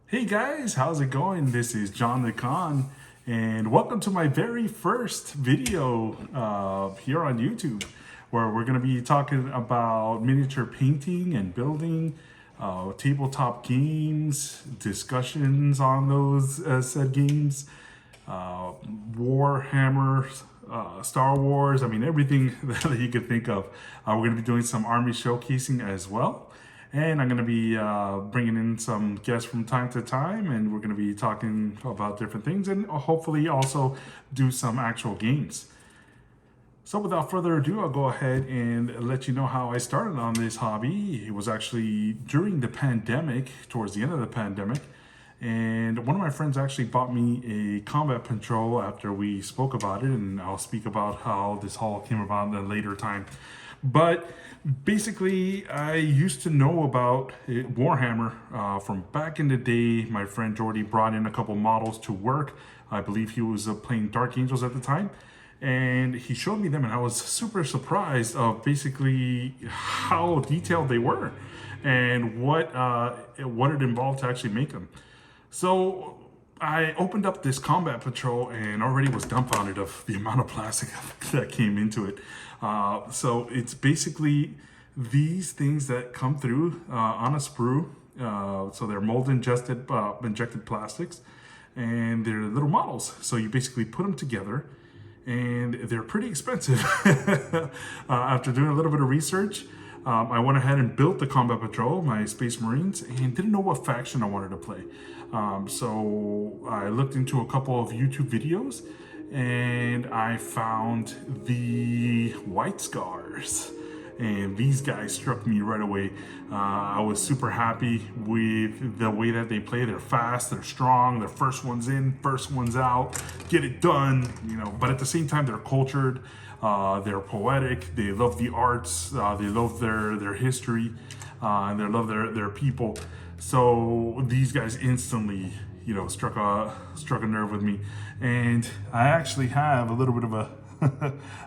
Hey guys, how's it going? This is John the Con, and welcome to my very first video here on YouTube, where we're going to be talking about miniature painting and building, tabletop games, discussions on those said games, Warhammer, Star Wars, I mean everything that you could think of. We're going to be doing some army showcasing as well. And I'm going to be bringing in some guests from time to time, and we're going to be talking about different things and hopefully also do some actual games. So without further ado, I'll go ahead and let you know how I started on this hobby. It was actually during the pandemic, towards the end of the pandemic. And one of my friends actually bought me a combat patrol after we spoke about it, and I'll speak about how this all came about at a later time. But basically, I used to know about Warhammer from back in the day. My friend Jordy brought in a couple models to work. I believe he was playing Dark Angels at the time. And he showed me them, and I was super surprised of basically how detailed they were and what it involved to actually make them. So I opened up this combat patrol and already was dumbfounded of the amount of plastic that came into it. So it's basically these things that come through on a sprue. So they're mold injected plastics, and they're little models. So you basically put them together, and they're pretty expensive. After doing a little bit of research, I went ahead and built the Combat Patrol, my Space Marines, and didn't know what faction I wanted to play. So I looked into a couple of YouTube videos, and I found the White Scars. And these guys struck me right away. I was super happy with the way that they play. They're fast, they're strong, they're first ones in, first ones out, get it done, you know, but at the same time, they're cultured, they're poetic, they love the arts, they love their history, and they love their people. So these guys instantly, you know, struck a nerve with me. And I actually have a little bit of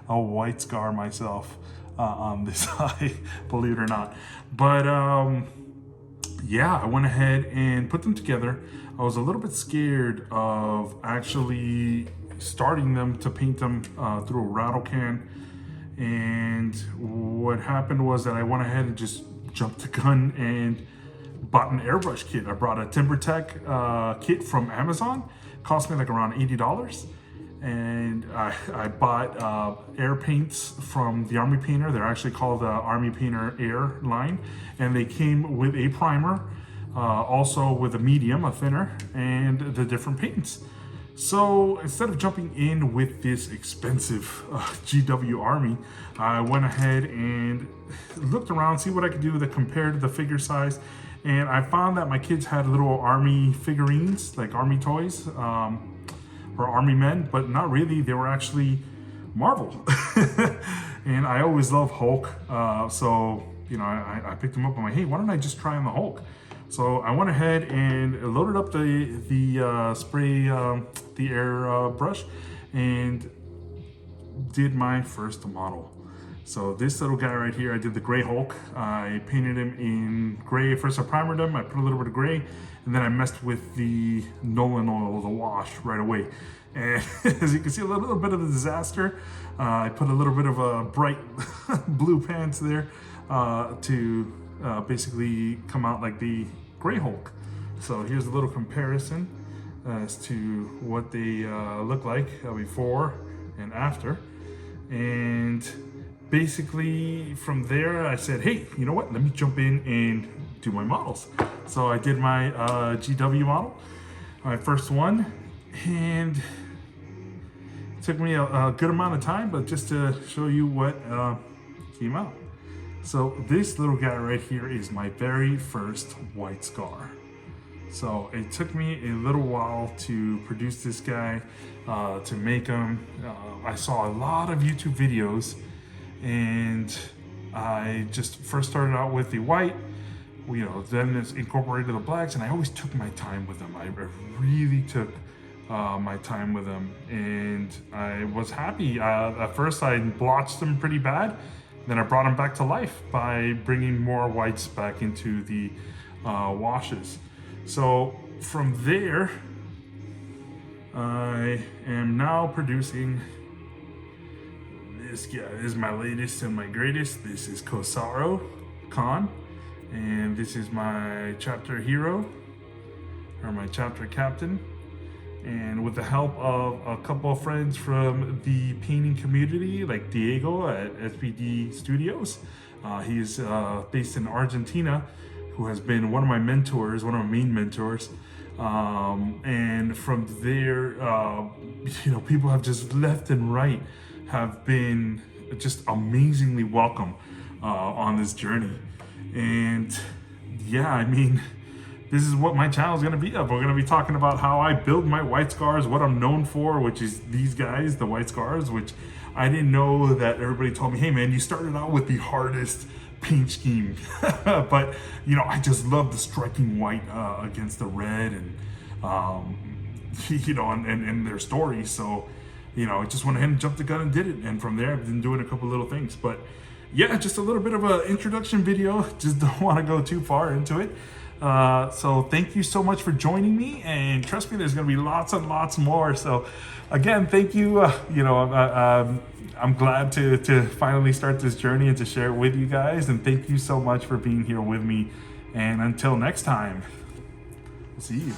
a White Scar myself on this eye, believe it or not. But yeah, I went ahead and put them together. I was a little bit scared of actually starting them to paint them through a rattle can. And what happened was that I went ahead and just jumped the gun and bought an airbrush kit. I brought a TimberTech kit from Amazon. Cost me like around $80. And I bought air paints from the Army Painter. They're actually called the Army Painter Air line. And they came with a primer, also with a medium, a thinner, and the different paints. So instead of jumping in with this expensive GW Army, I went ahead and looked around, see what I could do to compare to the figure size. And I found that my kids had little Army figurines, like Army toys, or Army men, but not really. They were actually Marvel. And I always love Hulk. So, you know, I picked them up. I'm like, hey, why don't I just try on the Hulk? So I went ahead and loaded up the spray, the air brush, and did my first model. So this little guy right here, I did the gray Hulk. I painted him in gray. First I primered him, I put a little bit of gray, and then I messed with the Nolan oil, the wash, right away. And as you can see, a little bit of a disaster. I put a little bit of a bright blue pants there to basically come out like the gray Hulk. So here's a little comparison as to what they look like before and after. And basically from there I said, hey, you know what, let me jump in and do my models. So I did my GW model, my first one, and it took me a good amount of time, but just to show you what came out. So this little guy right here is my very first White Scar. So it took me a little while to produce this guy, to make him. I saw a lot of YouTube videos, and I just first started out with the white, you know, then it's incorporated the blacks, and I always took my time with them. I really took my time with them, and I was happy. At first, I blotched them pretty bad. Then I brought them back to life by bringing more whites back into the washes. So from there, I am now producing this guy. This is my latest and my greatest. This is Kosaro Khan, and this is my chapter hero, or my chapter captain. And with the help of a couple of friends from the painting community, like Diego at SPD Studios, he's based in Argentina, who has been one of my mentors, one of my main mentors. And from there, people have just left and right have been just amazingly welcome on this journey. And yeah, I mean, this is what my channel is going to be of. We're going to be talking about how I build my white scars, what I'm known for, which is these guys, the white scars, which I didn't know that everybody told me, hey man, you started out with the hardest paint scheme. But, I just love the striking white against the red and, and their story. So, I just went ahead and jumped the gun and did it. And from there, I've been doing a couple little things. But yeah, just a little bit of an introduction video. Just don't want to go too far into it. So thank you so much for joining me, and trust me, there's going to be lots and lots more. So again, thank you. I'm glad to finally start this journey and to share it with you guys. And thank you so much for being here with me. And until next time, we'll see you.